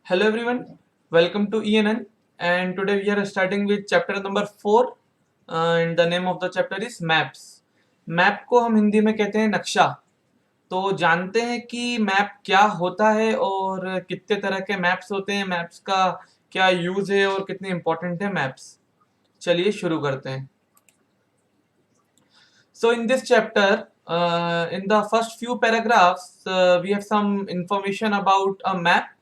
Hello everyone, welcome to ENN, and today we are starting with chapter number 4 and the name of the chapter is maps. Map को हम हिंदी में कहते हैं नक्शा। तो जानते हैं कि मैप क्या होता है और कितने तरह के मैप्स होते हैं, मैप्स का क्या यूज है और कितने इंपॉर्टेंट है मैप्स। चलिए शुरू करते हैं। So in this chapter, in the first few paragraphs, we have some information about a map।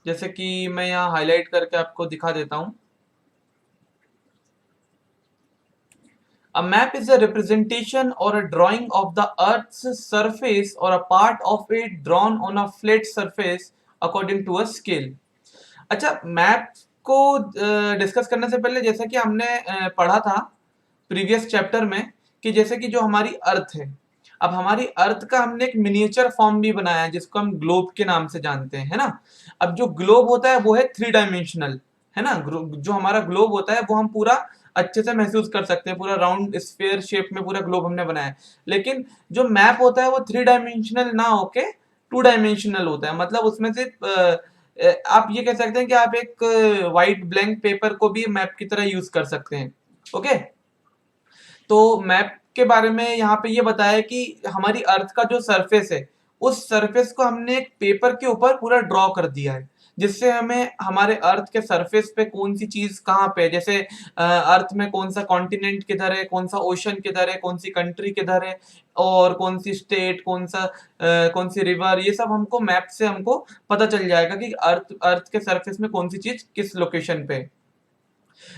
जैसे कि मैं यहाँ हाईलाइट करके आपको दिखा देता हूँ। A map is a representation or a drawing of the Earth's surface or a part of it drawn on a flat surface according to a scale। अच्छा, मैप को डिस्कस करने से पहले जैसा कि हमने पढ़ा था प्रीवियस चैप्टर में कि जैसे कि जो हमारी अर्थ है, अब हमारी अर्थ का हमने एक मिनिएचर फॉर्म भी बनाया है जिसको हम ग्लोब के नाम से जानते हैं, है ना। अब जो ग्लोब होता है वो है 3 डायमेंशनल, है ना। जो हमारा ग्लोब होता है वो हम पूरा अच्छे से महसूस कर सकते हैं, पूरा राउंड स्फीयर शेप में पूरा ग्लोब हमने बनाया है। लेकिन जो मैप होता है वो 3 डायमेंशनल ना होके 2 डायमेंशनल होता है। मतलब उसमें सिर्फ आप ये कह सकते हैं कि आप एक वाइट ब्लैंक पेपर को भी मैप की तरह यूज कर सकते हैं। ओके, तो मैप के बारे में यहाँ पे ये बताया कि हमारी अर्थ का जो सरफेस है उस सरफेस को हमने एक पेपर के ऊपर पूरा ड्रॉ कर दिया है, जिससे हमें हमारे अर्थ के सरफेस पे कौन सी चीज कहाँ पे है, जैसे अर्थ में कौन सा कॉन्टिनेंट किधर है, कौन सा ओशन किधर है, कौन सी कंट्री किधर है और कौन सी स्टेट, कौन सी रिवर, ये सब हमको मैप से हमको पता चल जाएगा कि अर्थ अर्थ के सरफेस में कौन सी चीज किस लोकेशन पे है।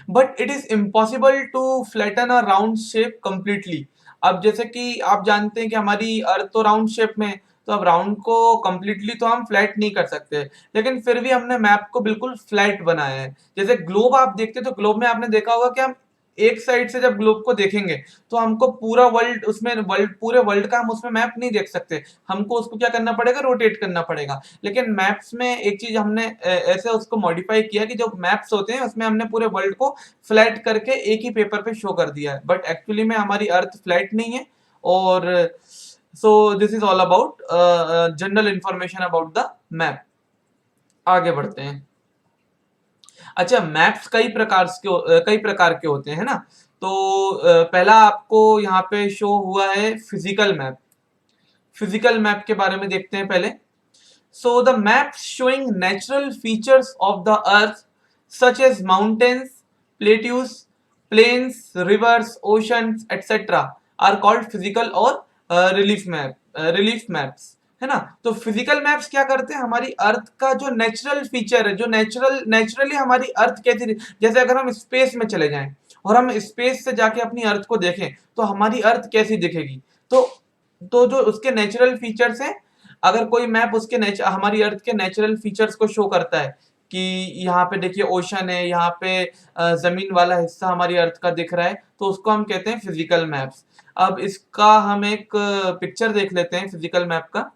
But it is impossible to flatten a round shape completely. अब जैसे कि आप जानते हैं कि हमारी अर्थ तो राउंड शेप में है, तो अब राउंड को कंप्लीटली तो हम फ्लैट नहीं कर सकते, लेकिन फिर भी हमने मैप को बिल्कुल फ्लैट बनाया है। जैसे ग्लोब आप देखते हैं तो ग्लोब में आपने देखा होगा कि हम एक साइड से जब ग्लोब को देखेंगे तो हमको पूरा वर्ल्ड उसमें पूरे वर्ल्ड का हम उसमें मैप नहीं देख सकते, हमको उसको क्या करना पड़ेगा, रोटेट करना पड़ेगा। लेकिन मैप्स में एक चीज हमने ऐसे उसको मॉडिफाई किया कि जो मैप्स होते हैं उसमें हमने पूरे वर्ल्ड को फ्लैट करके एक ही पेपर पे शो कर दिया है, बट एक्चुअली में हमारी अर्थ फ्लैट नहीं है। और so this is all about general information about the map. आगे बढ़ते हैं। अच्छा, मैप्स कई प्रकार के होते हैं, ना। तो पहला आपको यहाँ पे शो हुआ है फिजिकल मैप। फिजिकल मैप के बारे में देखते हैं पहले। So the maps showing natural features of the earth such as mountains, plateaus, plains, rivers, oceans, etc. are called physical और relief maps, है ना। तो फिजिकल मैप्स क्या करते हैं, हमारी अर्थ का जो नेचुरल फीचर है, जो नेचुरली हमारी अर्थ कैसी, जैसे अगर हम स्पेस में चले जाएं और हम स्पेस से जाके अपनी अर्थ को देखें तो हमारी अर्थ कैसी दिखेगी। तो जो उसके नेचुरल फीचर्स हैं, अगर कोई मैप उसके हमारी अर्थ के नेचुरल फीचर्स को शो करता है कि यहाँ पे देखिए ओशन है, यहाँ पे जमीन वाला हिस्सा हमारी अर्थ का दिख रहा है, तो उसको हम कहते हैं फिजिकल मैप्स। अब इसका हम एक पिक्चर देख लेते हैं फिजिकल मैप का।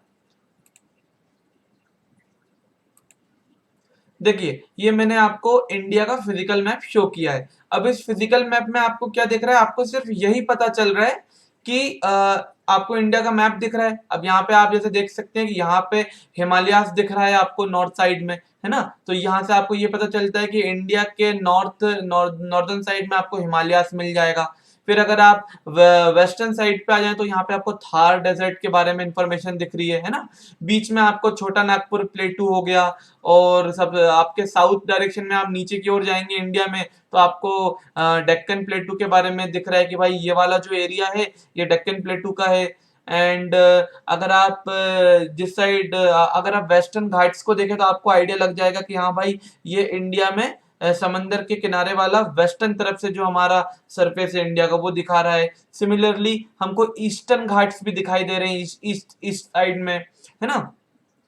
देखिए, ये मैंने आपको इंडिया का फिजिकल मैप शो किया है। अब इस फिजिकल मैप में आपको क्या दिख रहा है, आपको सिर्फ यही पता चल रहा है कि आपको इंडिया का मैप दिख रहा है। अब यहाँ पे आप जैसे देख सकते हैं कि यहाँ पे हिमालयास दिख रहा है आपको नॉर्थ साइड में, है ना। तो यहाँ से आपको ये पता चलता है कि इंडिया के नॉर्दर्न साइड में आपको हिमालयास मिल जाएगा। फिर अगर आप वेस्टर्न साइड पे आ जाएं तो यहाँ पे आपको थार डेजर्ट के बारे में इंफॉर्मेशन दिख रही है ना। बीच में आपको छोटा नागपुर प्लेटू हो गया, और सब आपके साउथ डायरेक्शन में आप नीचे की ओर जाएंगे इंडिया में तो आपको डेक्कन प्लेटू के बारे में दिख रहा है कि भाई ये वाला जो एरिया है ये डेक्कन प्लेटू का है। एंड अगर आप जिस साइड अगर आप वेस्टर्न घाट्स को देखें तो आपको आइडिया लग जाएगा कि हाँ भाई ये इंडिया में समंदर के किनारे वाला वेस्टर्न तरफ से जो हमारा सरफेस है इंडिया का वो दिखा रहा है। सिमिलरली हमको ईस्टर्न घाट्स भी दिखाई दे रहे हैं ईस्ट ईस्ट साइड में, है ना।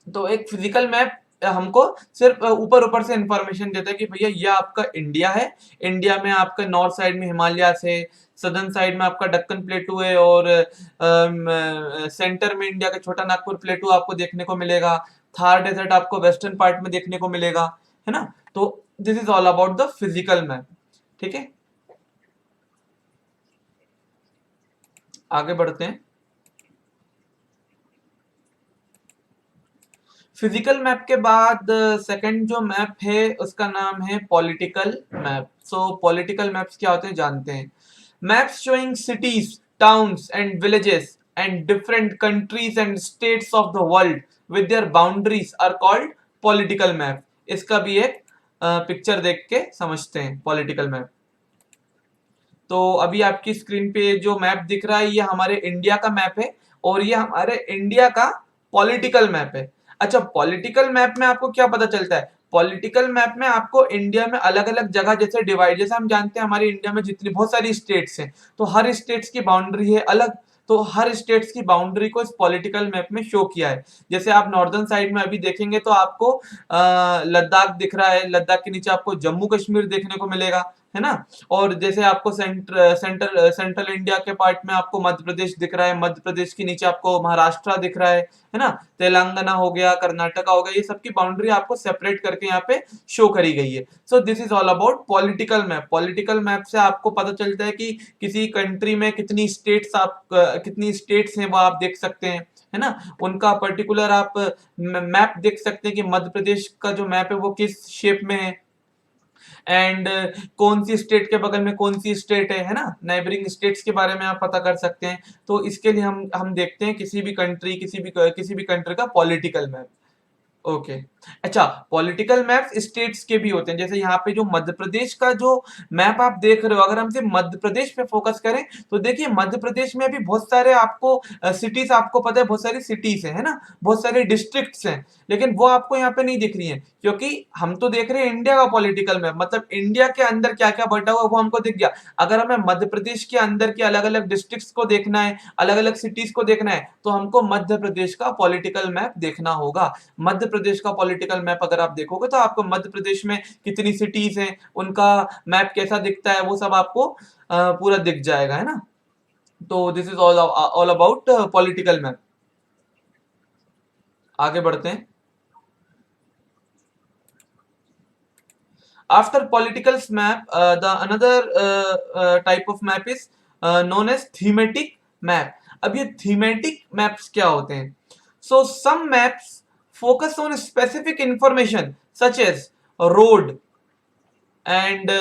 तो एक फिजिकल मैप हमको सिर्फ ऊपर ऊपर से इंफॉर्मेशन देता है कि भैया ये आपका इंडिया है। इंडिया में आपका नॉर्थ साइड में हिमालय है, सदर्न साइड में आपका दक्कन प्लेटू है, और सेंटर में इंडिया का छोटा नागपुर प्लेटू आपको देखने को मिलेगा। थार डेजर्ट आपको वेस्टर्न पार्ट में देखने को मिलेगा, है ना। तो this is all about the physical map. ठीक है, आगे बढ़ते हैं। फिजिकल मैप के बाद सेकंड जो मैप है उसका नाम है political map. So political maps क्या होते हैं जानते हैं। Maps showing cities, towns and villages and different countries and states of the world with their boundaries are called political map. इसका भी एक पिक्चर देख के समझते हैं पॉलिटिकल मैप। तो अभी आपकी स्क्रीन पे जो मैप दिख रहा है ये हमारे इंडिया का मैप है और ये हमारे इंडिया का पॉलिटिकल मैप है। अच्छा, पॉलिटिकल मैप में आपको क्या पता चलता है? पॉलिटिकल मैप में आपको इंडिया में अलग अलग जगह जैसे डिवाइड, जैसे हम जानते हैं हमारे इंडिया में जितनी बहुत सारी स्टेट्स हैं तो हर स्टेट्स की बाउंड्री है अलग। तो हर स्टेट्स की बाउंड्री को इस पॉलिटिकल मैप में शो किया है। जैसे आप नॉर्दर्न साइड में अभी देखेंगे तो आपको लद्दाख दिख रहा है, लद्दाख के नीचे आपको जम्मू कश्मीर देखने को मिलेगा, है ना। और जैसे आपको सेंट्रल इंडिया के पार्ट में आपको मध्य प्रदेश दिख रहा है, मध्य प्रदेश के नीचे आपको महाराष्ट्र दिख रहा है ना। तेलंगाना हो गया, कर्नाटका हो गया, ये सबकी बाउंड्री आपको सेपरेट करके यहाँ पे शो करी गई है। So this is all about political map. Political map से आपको पता चलता है कि किसी कंट्री में कितनी स्टेट्स हैं वो आप देख सकते हैं, है ना। उनका पर्टिकुलर आप मैप देख सकते हैं कि मध्य प्रदेश का जो मैप है वो किस शेप में है एंड कौन सी स्टेट के बगल में कौन सी स्टेट है ना। नेबरिंग स्टेट्स के बारे में आप पता कर सकते हैं। तो इसके लिए हम देखते हैं किसी भी कंट्री का पॉलिटिकल मैप। ओके अच्छा, पॉलिटिकल मैप स्टेट्स के भी होते हैं। जैसे यहाँ पे जो मध्य प्रदेश का जो मैप आप देख रहे हो, अगर हम सिर्फ मध्य प्रदेश पे फोकस करें तो देखिए मध्य प्रदेश में भी बहुत सारे आपको सिटीज, आपको पता है बहुत सारी सिटीज है ना, बहुत सारे डिस्ट्रिक्ट्स हैं, लेकिन वो आपको यहाँ पे नहीं दिख रही है क्योंकि हम तो देख रहे हैं इंडिया का पॉलिटिकल मैप, मतलब इंडिया के अंदर क्या क्या बटा हुआ वो हमको दिख गया। अगर हमें मध्य प्रदेश के अंदर की अलग अलग डिस्ट्रिक्ट्स को देखना है, अलग अलग सिटीज को देखना है, तो हमको मध्य प्रदेश का पॉलिटिकल मैप देखना होगा। मध्य प्रदेश का पॉलिटिकल मैप अगर आप देखोगे तो आपको मध्य प्रदेश में कितनी सिटीज हैं, उनका मैप कैसा दिखता है, वो सब आपको पूरा दिख जाएगा, है ना। तो this is all about political map. आगे बढ़ते हैं। After political map, the another type of map is known as thematic map. अब ये thematic maps क्या होते हैं? So some maps focus on specific information such as road and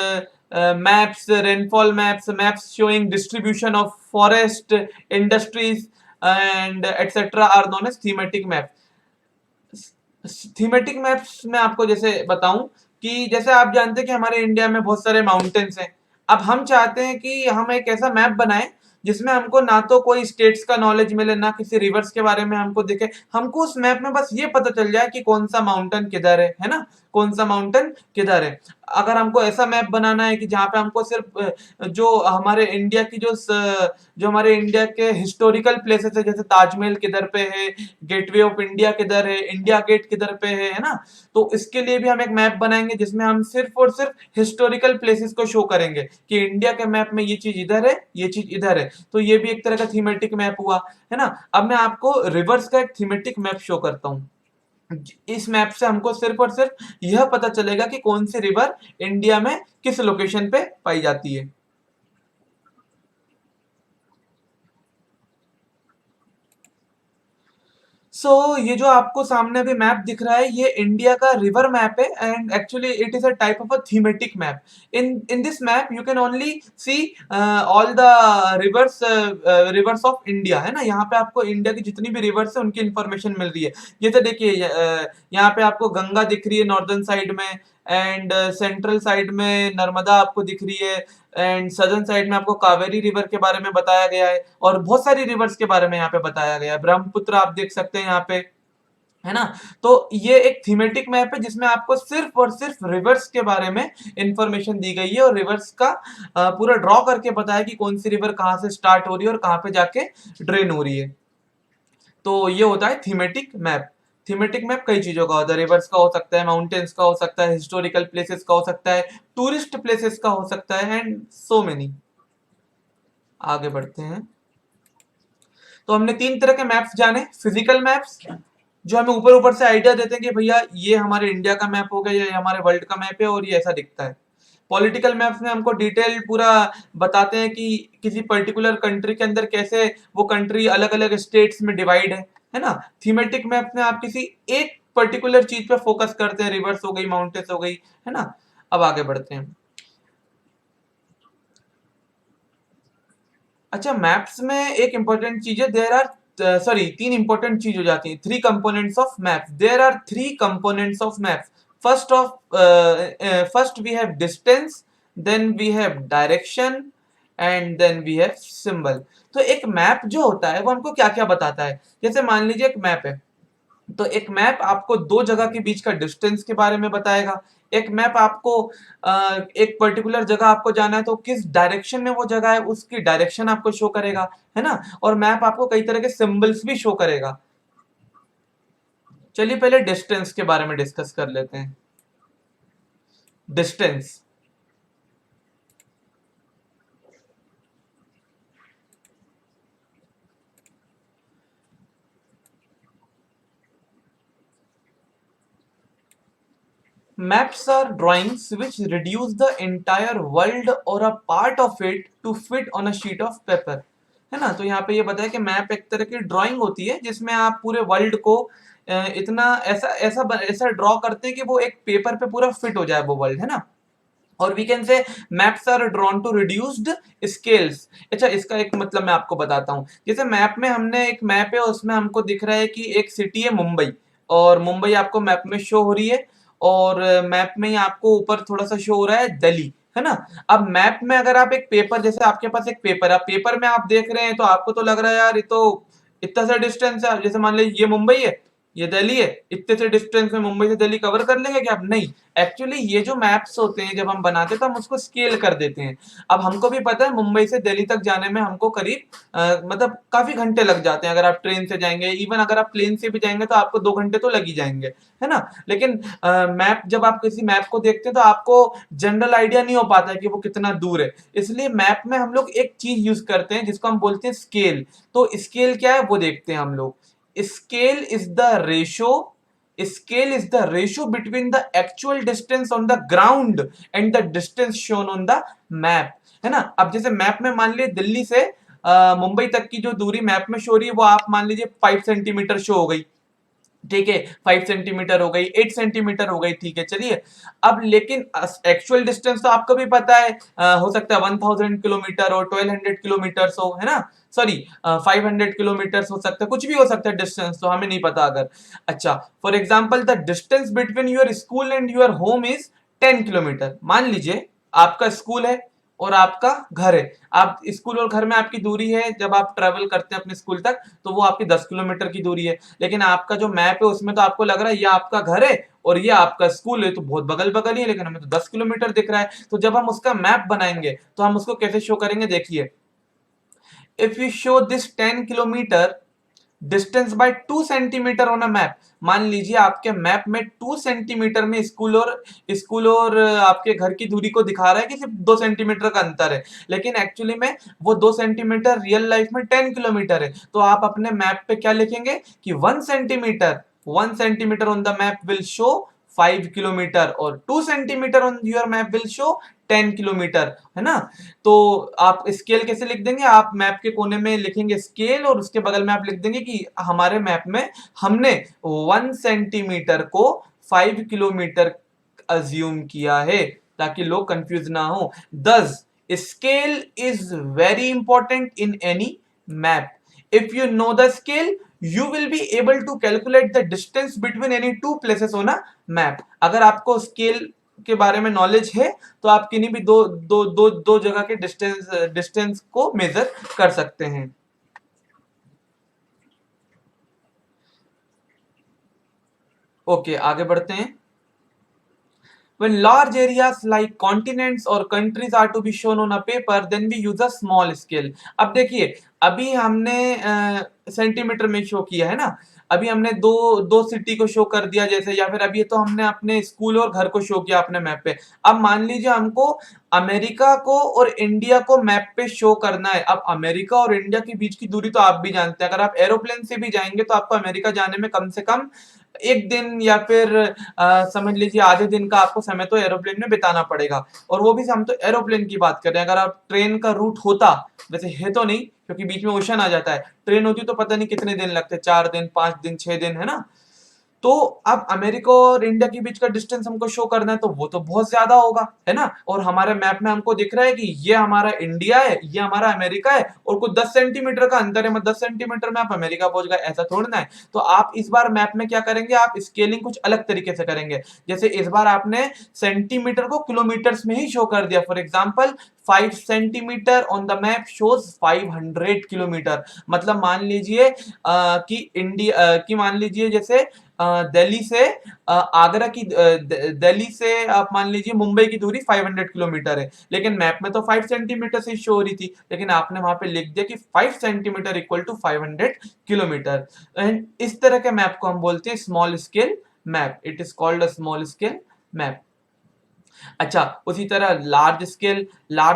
maps, rainfall maps, maps showing distribution of forest, industries, and etc. are known as thematic map. Thematic maps में आपको जैसे बताऊं कि जैसे आप जानते हैं कि हमारे इंडिया में बहुत सारे माउंटेन्स हैं। अब हम चाहते हैं कि हम एक ऐसा मैप बनाएं जिसमें हमको ना तो कोई स्टेट्स का नॉलेज मिले, ना किसी रिवर्स के बारे में हमको दिखे, हमको उस मैप में बस ये पता चल जाए कि कौन सा माउंटेन किधर है ना, कौन सा माउंटेन किधर है। अगर हमको ऐसा मैप बनाना है कि जहाँ पे हमको सिर्फ जो हमारे इंडिया की जो हमारे इंडिया के हिस्टोरिकल प्लेसेस है, जैसे ताजमहल किधर पे है, गेटवे ऑफ इंडिया किधर है, इंडिया गेट किधर पे है ना। तो इसके लिए भी हम एक मैप बनाएंगे जिसमें हम सिर्फ और सिर्फ हिस्टोरिकल प्लेसेस को शो करेंगे कि इंडिया के मैप में ये चीज इधर है, ये चीज इधर है। तो ये भी एक तरह का थीमेटिक मैप हुआ, है ना। अब मैं आपको रिवर्स का एक थीमेटिक मैप शो करता हूँ। इस मैप से हमको सिर्फ और सिर्फ यह पता चलेगा कि कौन सी रिवर इंडिया में किस लोकेशन पे पाई जाती है। ये जो आपको सामने अभी मैप दिख रहा है ये इंडिया का रिवर मैप है and actually it is a type of a thematic map. In this map you can only see all the rivers of India, है ना। यहाँ पे आपको इंडिया की जितनी भी रिवर्स है उनकी इंफॉर्मेशन मिल रही है। ये तो देखिए यहाँ पे आपको गंगा दिख रही है नॉर्दर्न साइड में एंड सेंट्रल साइड में नर्मदा आपको दिख रही है एंड सदर्न साइड में आपको कावेरी रिवर के बारे में बताया गया है और बहुत सारी रिवर्स के बारे में यहाँ पे बताया गया है। ब्रह्मपुत्र आप देख सकते हैं यहाँ पे, है ना। तो ये एक थीमेटिक मैप है जिसमें आपको सिर्फ और सिर्फ रिवर्स के बारे में इंफॉर्मेशन दी गई है और रिवर्स का पूरा ड्रॉ करके बताया कि कौन सी रिवर कहाँ से स्टार्ट हो रही है और कहाँ पे जाके ड्रेन हो रही है। तो ये होता है थीमेटिक मैप। थीमेटिक मैप कई चीजों का होता है, रिवर्स का हो सकता है, माउंटेन्स का हो सकता है, हिस्टोरिकल प्लेसेस का हो सकता है, टूरिस्ट प्लेसेस का हो सकता है एंड सो मेनी। आगे बढ़ते हैं। तो हमने तीन तरह के मैप्स जाने। फिजिकल मैप्स जो हमें ऊपर ऊपर से आइडिया देते हैं कि भैया ये हमारे इंडिया का मैप हो गया, ये हमारे वर्ल्ड का मैप है और ये ऐसा दिखता है। पॉलिटिकल मैप्स में हमको डिटेल पूरा बताते हैं कि किसी पर्टिकुलर कंट्री के अंदर कैसे वो कंट्री अलग अलग स्टेट्स में डिवाइड है ना। थीमेटिक मैप में आप किसी एक पर्टिकुलर चीज पे फोकस करते हैं, रिवर्स हो गई, माउंटेन्स हो गई, है ना। अब आगे बढ़ते हैं। अच्छा, मैप्स में एक इंपॉर्टेंट चीज है, देयर आर सॉरी, तीन इंपॉर्टेंट चीज हो जाती है, three components of maps, there are three components of maps. First we have distance, then we have direction, and then we have symbol. तो एक मैप जो होता है वो हमको क्या क्या बताता है, जैसे मान लीजिए एक मैप है, तो एक मैप आपको दो जगह के बीच का डिस्टेंस के बारे में बताएगा। एक मैप आपको एक पर्टिकुलर जगह आपको जाना है तो किस डायरेक्शन में वो जगह है उसकी डायरेक्शन आपको शो करेगा, है ना। और मैप आपको कई तरह के सिंबल्स भी शो करेगा। चलिए पहले डिस्टेंस के बारे में डिस्कस कर लेते हैं। Distance, maps are drawings which reduce the entire world or a part of it to fit on a sheet of paper, है ना। तो यहाँ पे ये बताया कि मैप एक तरह की ड्राइंग होती है जिसमें आप पूरे वर्ल्ड को इतना ऐसा ऐसा ऐसा ड्रॉ करते हैं कि वो एक पेपर पे पूरा फिट हो जाए वो वर्ल्ड, है ना। और we can say maps are drawn to reduced scales. अच्छा, इसका एक मतलब मैं आपको बताता हूँ। जैसे मैप में हमने एक मैप है, उसमें हमको दिख रहा है कि एक सिटी है मुंबई, और मुंबई आपको मैप में शो हो रही है, और मैप में ही आपको ऊपर थोड़ा सा शो हो रहा है दिल्ली, है ना। अब मैप में अगर आप एक पेपर, जैसे आपके पास एक पेपर है, पेपर में आप देख रहे हैं तो आपको तो लग रहा है यार ये तो इतना सा डिस्टेंस है, जैसे मान लीजिए ये मुंबई है, ये दिल्ली है, इतने से डिस्टेंस में मुंबई से दिल्ली कवर कर लेंगे क्या आप? नहीं। एक्चुअली ये जो मैप्स होते हैं जब हम बनाते हैं तो हम उसको स्केल कर देते हैं। अब हमको भी पता है मुंबई से दिल्ली तक जाने में हमको करीब मतलब काफी घंटे लग जाते हैं, अगर आप ट्रेन से जाएंगे, इवन अगर आप प्लेन से भी जाएंगे तो आपको 2 घंटे तो लग ही जाएंगे, है ना। लेकिन मैप, जब आप किसी मैप को देखते हैं तो आपको जनरल आइडिया नहीं हो पाता है कि वो कितना दूर है, इसलिए मैप में हम लोग एक चीज यूज करते हैं जिसको हम बोलते हैं स्केल। तो स्केल क्या है वो देखते हैं हम लोग। Scale is the ratio. Scale is the ratio between the actual distance on the ground and the distance shown on the map, है ना। अब जैसे मैप में मान लीजिए दिल्ली से मुंबई तक की जो दूरी मैप में शो रही है वो आप मान लीजिए 5 सेंटीमीटर शो हो गई, ठीक है। 5 सेंटीमीटर हो गई, 8 सेंटीमीटर हो गई, ठीक है, चलिए। अब लेकिन एक्चुअल डिस्टेंस तो आपको भी पता है, हो सकता है 1000 किलोमीटर और 1200 किलोमीटर हो, है ना। सॉरी, 500 किलोमीटर हो सकता है, कुछ भी हो सकता है डिस्टेंस, तो हमें नहीं पता अगर। अच्छा, for example the distance between your school and your home is 10 kilometre. मान लीजिए आपका स्कूल है और आपका घर है, आप स्कूल और घर में आपकी दूरी है, जब आप ट्रेवल करते हैं अपने स्कूल तक तो वो आपकी 10 किलोमीटर की दूरी है। लेकिन आपका जो मैप है उसमें तो आपको लग रहा है ये आपका घर है और ये आपका स्कूल है, तो बहुत बगल बगल ही है, लेकिन हमें तो 10 किलोमीटर दिख रहा है। तो जब हम उसका मैप बनाएंगे तो हम उसको कैसे शो करेंगे, देखिए। If you show this 10 kilometre distance by 2 centimetre on a map, मान लीजिए आपके मैप में 2 सेंटीमीटर में स्कूल और आपके घर की दूरी को दिखा रहा है कि सिर्फ 2 सेंटीमीटर का अंतर है, लेकिन एक्चुअली में वो 2 सेंटीमीटर रियल लाइफ में 10 किलोमीटर है। तो आप अपने मैप पे क्या लिखेंगे कि 1 centimetre on the map will show 5 kilometre और 2 centimetre on your map will show 10 kilometre, है ना। तो आप स्केल कैसे लिख देंगे, आप मैप के कोने में लिखेंगे स्केल और उसके बगल में आप लिख देंगे कि हमारे मैप में हमने 1 सेंटीमीटर को 5 किलोमीटर अज्यूम किया है, ताकि लोग कंफ्यूज ना हो। दस scale is very important in any map. if you know the scale you will be able to calculate the distance between any two places on a map। अगर आपको स्केल के बारे में नॉलेज है तो आप किन्हीं भी दो जगह के डिस्टेंस को मेजर कर सकते हैं। ओके, आगे बढ़ते हैं। When large areas like continents or countries are to be shown on a paper, then we use a small scale। अब देखिए, अभी हमने सेंटीमीटर में शो किया है ना, अभी हमने दो दो सिटी को शो कर दिया जैसे, या फिर अभी तो हमने अपने स्कूल और घर को शो किया अपने मैप पे। अब मान लीजिए हमको अमेरिका को और इंडिया को मैप पे शो करना है। अब अमेरिका और इंडिया के बीच की दूरी तो आप भी जानते हैं, अगर आप एरोप्लेन से भी जाएंगे तो आपको अमेरिका जाने में कम से कम एक दिन या फिर समझ लीजिए आधे दिन का आपको समय तो एरोप्लेन में बिताना पड़ेगा। और वो भी हम तो एरोप्लेन की बात कर रहे हैं, अगर आप ट्रेन का रूट होता, वैसे है तो नहीं क्योंकि बीच में ओशन आ जाता है, ट्रेन होती तो पता नहीं कितने दिन लगते, 4 दिन 5 दिन 6 दिन, है ना। तो अब अमेरिका और इंडिया के बीच का डिस्टेंस हमको शो करना है तो वो तो बहुत ज्यादा होगा, है ना। और हमारे मैप में हमको दिख रहा है कि ये हमारा इंडिया है, ये हमारा अमेरिका है, और कुछ 10 सेंटीमीटर का अंतर है, मतलब 10 सेंटीमीटर में आप अमेरिका पहुंच गए, ऐसा थोड़ा ना है। तो आप इस बार मैप में क्या करेंगे, आप स्केलिंग कुछ अलग तरीके से करेंगे। जैसे इस बार आपने सेंटीमीटर को किलोमीटर्स में ही शो कर दिया। For example 5 centimetre on the map shows 500 kilometre. मतलब मान लीजिए कि इंडिया की मान लीजिए जैसे दिल्ली से आगरा की दिल्ली से आप मान लीजिए मुंबई की दूरी 500 किलोमीटर है, लेकिन मैप में तो 5 सेंटीमीटर से शो हो रही थी, लेकिन आपने वहां पे लिख दिया कि 5 centimetre equal to 500 kilometre. And इस तरह के मैप को हम बोलते हैं small scale map. It is called a small scale map. अच्छा, उसी तरह लार्ज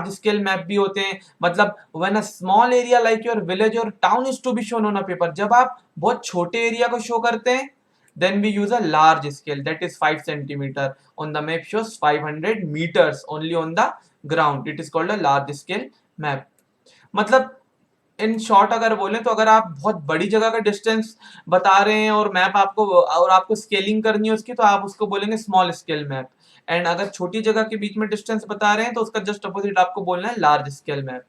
स्केल मैप भी होते हैं। मतलब when a small area like your village और town is to be shown on a paper, जब आप बहुत छोटे एरिया को शो करते हैं, then we use a large scale, that is 5 centimeter. On the map shows 500 meters only on the ground, it is called a large scale map. मतलब in short अगर बोलें तो अगर आप बहुत बड़ी जगह का डिस्टेंस बता रहे हैं और मैप आपको और आपको स्केलिंग करनी है उसकी, तो आप उसको बोलेंगे स्मॉल स्केल मैप। एंड अगर छोटी जगह के बीच में डिस्टेंस बता रहे हैं तो उसका जस्ट अपोजिट आपको बोलना है large scale map.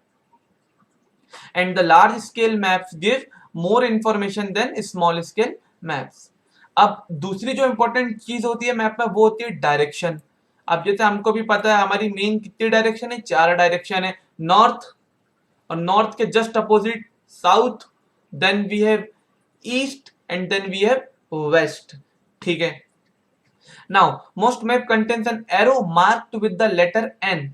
And the large scale maps give more information than small scale maps. अब दूसरी जो इंपॉर्टेंट चीज होती है मैप में वो होती है डायरेक्शन। अब जैसे हमको भी पता है हमारी मेन कितनी डायरेक्शन है, 4 डायरेक्शन है। नॉर्थ, और नॉर्थ के just opposite south, then we have east, and then we have west. ठीक है। Now most map contains an arrow marked with the letter N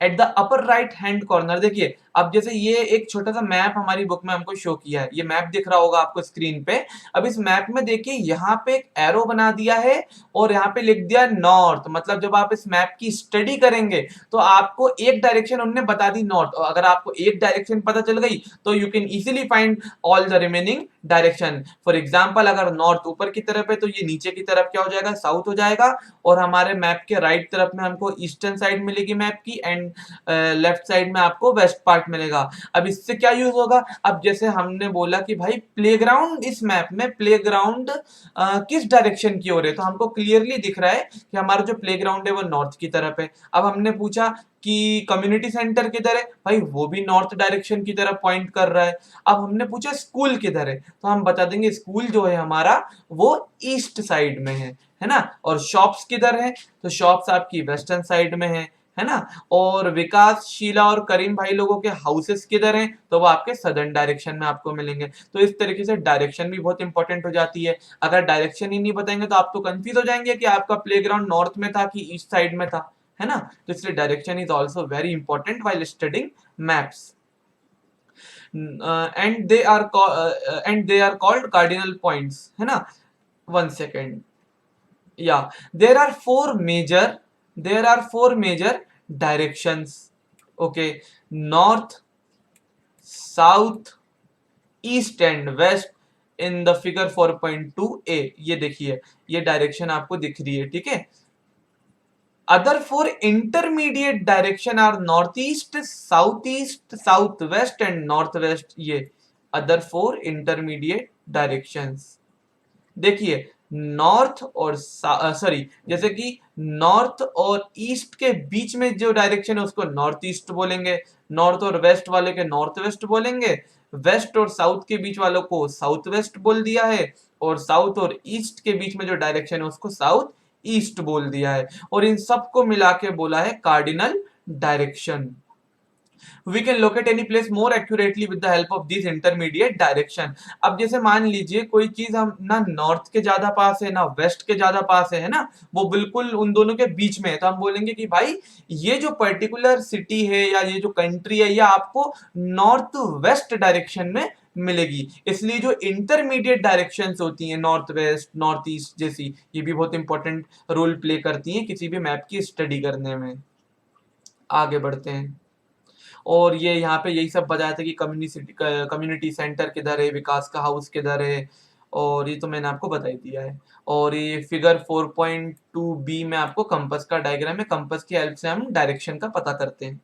at the upper right hand corner. देखिए, अब जैसे ये एक छोटा सा मैप हमारी बुक में हमको शो किया है, ये मैप दिख रहा होगा आपको स्क्रीन पे। अब इस मैप में देखिए यहाँ पे एक एरो बना दिया है और यहाँ पे लिख दिया नॉर्थ। मतलब जब आप इस मैप की स्टडी करेंगे तो आपको एक डायरेक्शन उन्होंने बता दी नॉर्थ, और अगर आपको एक डायरेक्शन पता चल गई तो you can easily find all the remaining direction. For example अगर नॉर्थ ऊपर की तरफ है तो ये नीचे की तरफ क्या हो जाएगा, साउथ हो जाएगा। और हमारे मैप के राइट तरफ में हमको ईस्टर्न साइड मिलेगी मैप की, एंड लेफ्ट साइड में आपको वेस्ट पार्ट मिलेगा। अब इससे क्या यूज होगा, अब जैसे हमने बोला कि भाई प्लेग्राउंड, इस मैप में प्लेग्राउंड किस डायरेक्शन की ओर है, तो हमको क्लियरली दिख रहा है कि हमारा जो प्लेग्राउंड है वो नॉर्थ की तरफ है। अब हमने पूछा कि कम्युनिटी सेंटर किधर है, भाई वो भी नॉर्थ डायरेक्शन की तरफ पॉइंट कर रहा है। अब हमने पूछा स्कूल किधर है, तो हम बता देंगे स्कूल जो है हमारा वो ईस्ट साइड में है ना। और शॉप्स किधर है, तो शॉप्स आपकी वेस्टर्न साइड में है ना। और विकास, शीला और करीम भाई लोगों के हाउसेस किधर हैं, तो वो आपके सदर्न डायरेक्शन में आपको मिलेंगे। तो इस तरीके से डायरेक्शन भी बहुत इंपॉर्टेंट हो जाती है। अगर डायरेक्शन ही नहीं बताएंगे तो आप तो कंफ्यूज हो जाएंगे कि आपका प्लेग्राउंड नॉर्थ में था कि ईस्ट साइड में था, है ना। तो इसलिए direction is also very important while studying maps. And they are called cardinal points, है ना। One second, yeah, there are four major directions, okay, north, south, east and west in the figure 4.2a। ये देखिए, ये direction आपको दिख रही है, ठीक है। Other four intermediate direction are north east, south west and north west. ये अदर फोर इंटरमीडिएट डायरेक्शंस। देखिए, नॉर्थ और सॉरी, जैसे कि नॉर्थ और ईस्ट के बीच में जो डायरेक्शन है उसको नॉर्थ ईस्ट बोलेंगे, नॉर्थ और वेस्ट वाले के नॉर्थ वेस्ट बोलेंगे, वेस्ट और साउथ के बीच वालों को साउथ वेस्ट बोल दिया है, और साउथ और ईस्ट के बीच में जो डायरेक्शन है उसको साउथ ईस्ट बोल दिया है। और इन सबको मिला के बोला है cardinal direction. We can locate any place more accurately with the help of these intermediate direction। अब जैसे मान लीजिए कोई चीज हम ना नॉर्थ के ज्यादा पास है ना वेस्ट के ज्यादा पास है ना, वो बिल्कुल उन दोनों के बीच में है, तो हम बोलेंगे कि भाई ये जो पर्टिकुलर सिटी है या ये जो कंट्री है ये आपको नॉर्थ वेस्ट डायरेक्शन में मिलेगी। इसलिए जो इंटरमीडिएट डायरेक्शंस होती हैं नॉर्थ वेस्ट, नॉर्थ ईस्ट जैसी, ये भी बहुत इंपॉर्टेंट रोल प्ले करती हैं किसी भी मैप की स्टडी करने में। आगे बढ़ते हैं। और ये यहाँ पे यही सब बताया था कि कम्युनिटी सेंटर किधर है, विकास का हाउस किधर है, और ये तो मैंने आपको बता ही दिया है। और ये फिगर 4.2b में आपको कंपास का डायग्राम है, कंपास की हेल्प से हम डायरेक्शन का पता करते हैं।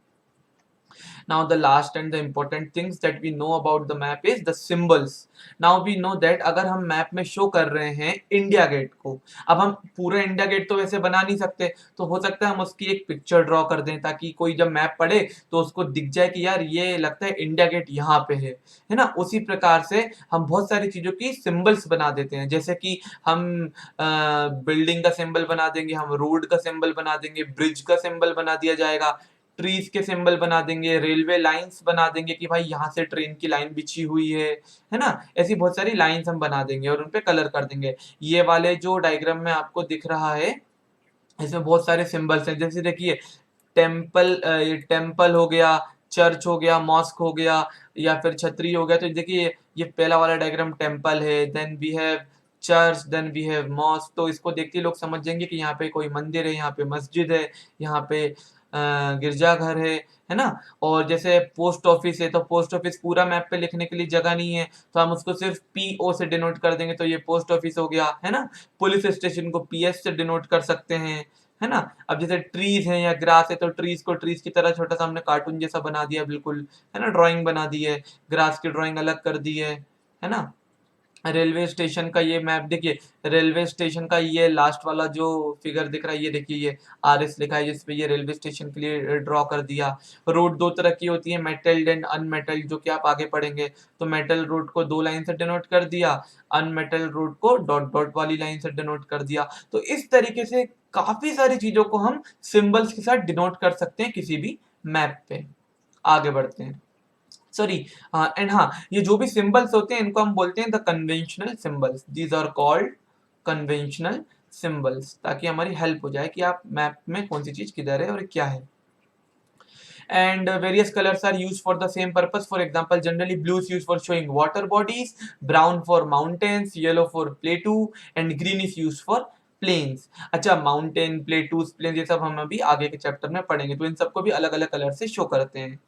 Now the last and the important things that we know about the map is the symbols. Now we know that अगर हम मैप में शो कर रहे हैं इंडिया गेट को, अब हम पूरा इंडिया गेट तो वैसे बना नहीं सकते, तो हो सकता है हम उसकी एक पिक्चर ड्रॉ कर दें ताकि कोई जब मैप पढ़े तो उसको दिख जाए कि यार ये लगता है इंडिया गेट यहाँ पे है ना। उसी प्रकार से हम बहुत सारी चीजों की सिंबल्स बना देते हैं, जैसे कि हम बिल्डिंग का सिंबल बना देंगे, हम रोड का सिंबल बना देंगे, ब्रिज का सिंबल बना दिया जाएगा, ट्रीज के सिंबल बना देंगे, रेलवे लाइंस बना देंगे कि भाई यहाँ से ट्रेन की लाइन बिछी हुई है ना। ऐसी बहुत सारी लाइंस हम बना देंगे और उनपे कलर कर देंगे। ये वाले जो डायग्राम में आपको दिख रहा है इसमें बहुत सारे सिंबल्स हैं, जैसे देखिए टेम्पल, ये टेम्पल हो गया, चर्च हो गया, मॉस्क हो गया, या फिर छतरी हो गया। तो देखिए ये पहला वाला डायग्राम टेम्पल है, then we have church, then we have mosque. तो इसको देखते ही लोग समझ जाएंगे कि यहाँ पे कोई मंदिर है, यहाँ पे मस्जिद है, यहाँ पे गिरजाघर है ना। और जैसे पोस्ट ऑफिस है, तो पोस्ट ऑफिस पूरा मैप पे लिखने के लिए जगह नहीं है, तो हम उसको सिर्फ पीओ से डिनोट कर देंगे, तो ये पोस्ट ऑफिस हो गया, है ना। पुलिस स्टेशन को पीएस से डिनोट कर सकते हैं, है ना। अब जैसे ट्रीज है या ग्रास है, तो ट्रीज को ट्रीज की तरह छोटा सा हमने कार्टून जैसा बना दिया बिल्कुल, है ना, ड्राइंग बना दी है, ग्रास की ड्राइंग अलग कर दी है ना। रेलवे स्टेशन का ये मैप देखिए, रेलवे स्टेशन का ये लास्ट वाला जो फिगर दिख रहा है, ये देखिए ये आरएस लिखा है जिसपे ये रेलवे स्टेशन के लिए ड्रॉ कर दिया। रोड दो तरह की होती है, मेटल्ड एंड अनमेटल्ड, जो कि आप आगे पढ़ेंगे। तो मेटल रोड को 2 लाइन से डिनोट कर दिया, unmetalled road co dot dot वाली लाइन से डिनोट कर दिया। तो इस तरीके से काफी सारी चीजों को हम सिंबल्स के साथ डिनोट कर सकते हैं किसी भी मैप पे। आगे बढ़ते हैं, सॉरी, एंड हाँ, ये जो भी सिंबल्स होते हैं इनको हम बोलते हैं the conventional symbols. These are called conventional symbols, ताकि हमारी हेल्प हो जाए कि आप मैप में कौन सी चीज किधर है और क्या है। And various colors are used for the same purpose. For example, generally blue is used for showing water bodies, brown for mountains, yellow for plateau, and green is used for plains. अच्छा, mountain, plateaus, plane, ये सब हम अभी आगे के chapter में पढ़ेंगे, तो इन सबको भी अलग अलग कलर से शो करते हैं।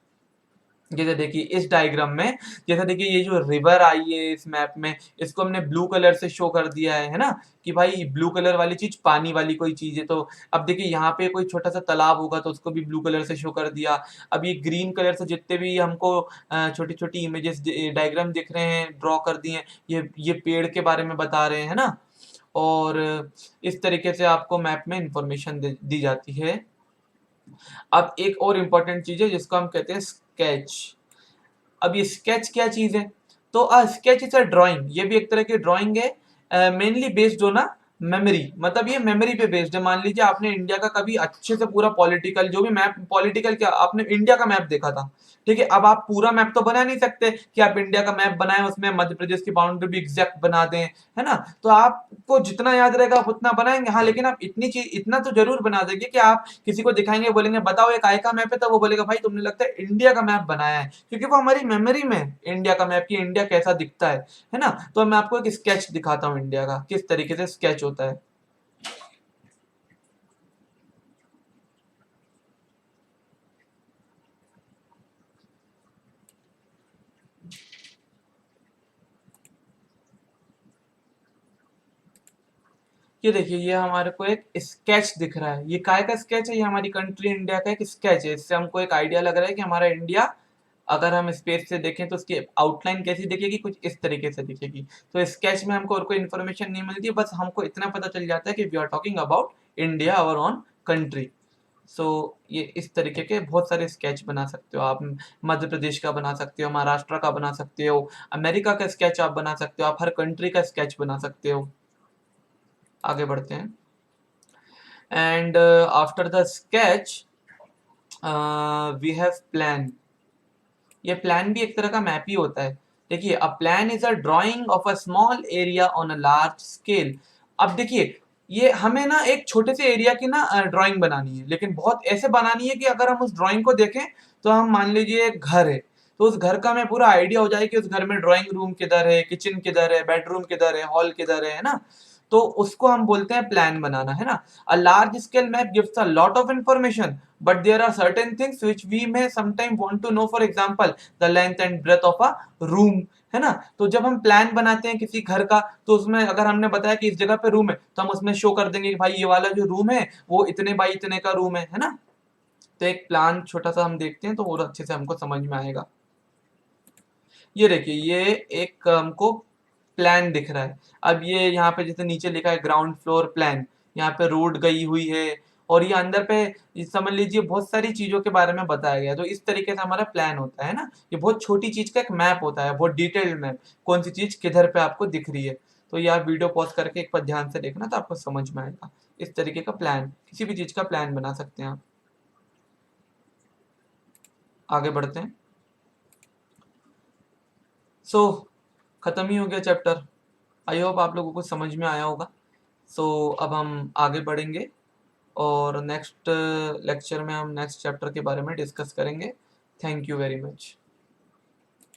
जैसे देखिए इस डायग्राम में, जैसे देखिए ये जो रिवर आई है इस मैप में, इसको हमने ब्लू कलर से शो कर दिया है ना, कि भाई ब्लू कलर वाली चीज पानी वाली कोई चीज है। तो अब देखिए यहाँ पे कोई छोटा सा तालाब होगा तो उसको भी ब्लू कलर से शो कर दिया। अब ये ग्रीन कलर से जितने भी हमको छोटी छोटी इमेजेस डायग्राम दिख रहे हैं, ड्रॉ कर दिए हैं, ये पेड़ के बारे में बता रहे हैं ना। और इस तरीके से आपको मैप में इंफॉर्मेशन दी जाती है। अब एक और इम्पोर्टेंट चीज है जिसको हम कहते हैं स्केच। अब ये स्केच क्या चीज है? तो स्केच इज अ ड्राइंग, ये भी एक तरह की ड्राइंग है, मेनली बेस्ड ऑन मेमोरी। मतलब ये मेमोरी पे बेस्ड है। मान लीजिए आपने इंडिया का कभी अच्छे से पूरा पॉलिटिकल जो भी मैप, पॉलिटिकल क्या, आपने इंडिया का मैप देखा था, ठीक है। अब आप पूरा मैप तो बना नहीं सकते कि आप इंडिया का मैप बनाएं, उसमें मध्य प्रदेश की बाउंड्री भी एग्जैक्ट बना दें, है ना। तो आपको जितना याद रहेगा आप उतना बनाएंगे, हाँ, लेकिन आप इतनी चीज, इतना तो जरूर बना देंगे कि आप किसी को दिखाएंगे, बोलेंगे बताओ एक काय का मैप है, तो वो बोलेगा भाई तुमने लगता है इंडिया का मैप बनाया है, क्योंकि वो हमारी मेमोरी में है इंडिया का मैप, की इंडिया कैसा दिखता है ना। तो मैं आपको एक स्केच दिखाता हूँ इंडिया का, किस तरीके से स्केच होता है। ये देखिए ये हमारे को एक स्केच दिख रहा है, ये काय का स्केच है? ये हमारी कंट्री इंडिया का एक स्केच है। इससे हमको एक आइडिया लग रहा है कि हमारा इंडिया, अगर हम स्पेस से देखें तो उसकी आउटलाइन कैसी दिखेगी, कुछ इस तरीके से दिखेगी। तो स्केच में हमको और कोई इन्फॉर्मेशन नहीं मिलती, बस हमको इतना पता चल जाता है कि we are talking about India, our own country. So ये इस तरीके के बहुत सारे स्केच बना सकते हो आप। मध्य प्रदेश का बना सकते हो, महाराष्ट्र का बना सकते हो, अमेरिका का स्केच आप बना सकते हो, आप हर कंट्री का स्केच बना सकते हो। आगे बढ़ते हैं, and after the sketch we have plan. ये प्लान भी एक तरह का मैप ही होता है। देखिए, a plan is a drawing of a small area on a large scale. अब देखिए ये हमें ना एक छोटे से एरिया की ना ड्राइंग बनानी है, लेकिन बहुत ऐसे बनानी है कि अगर हम उस ड्राइंग को देखें तो हम मान लीजिए एक घर है, तो उस घर का हमें पूरा आइडिया हो जाए कि उस घर में ड्राइंग रूम किधर है, किचन किधर है, बेडरूम किधर है, हॉल किधर है ना। तो उसको हम बोलते हैं प्लान बनाना, है ना। अ large scale map gives a lot of information, but there are certain things which we may sometime want to know, for example the length and breadth of a room, है ना। तो जब हम प्लान बनाते हैं किसी घर का, तो उसमें अगर हमने बताया कि इस जगह पे रूम है, तो हम उसमें शो कर देंगे कि भाई ये वाला जो रूम है वो इतने बाई इतने का रूम है ना। तो एक प्लान छोटा सा हम देखते हैं तो और अच्छे से हमको समझ में आएगा। ये देखिए, ये एक हमको प्लान दिख रहा है। अब ये यहाँ पे जैसे नीचे लिखा है ग्राउंड फ्लोर प्लान, यहाँ पे रोड गई हुई है और ये अंदर पे समझ लीजिए बहुत सारी चीजों के बारे में बताया गया है। तो इस तरीके से हमारा प्लान होता है ना, ये बहुत छोटी चीज का एक मैप होता है, बहुत डिटेल्ड मैप, कौन सी चीज किधर पे आपको दिख रही है। तो ये आप वीडियो पॉज करके एक बार ध्यान से देखना तो आपको समझ में आएगा। इस तरीके का प्लान, किसी भी चीज का प्लान बना सकते हैं आप। आगे बढ़ते हैं। सो खत्म ही हो गया चैप्टर। आई होप आप लोगों को समझ में आया होगा। सो अब हम आगे बढ़ेंगे और नेक्स्ट लेक्चर में हम नेक्स्ट चैप्टर के बारे में डिस्कस करेंगे। Thank you very much.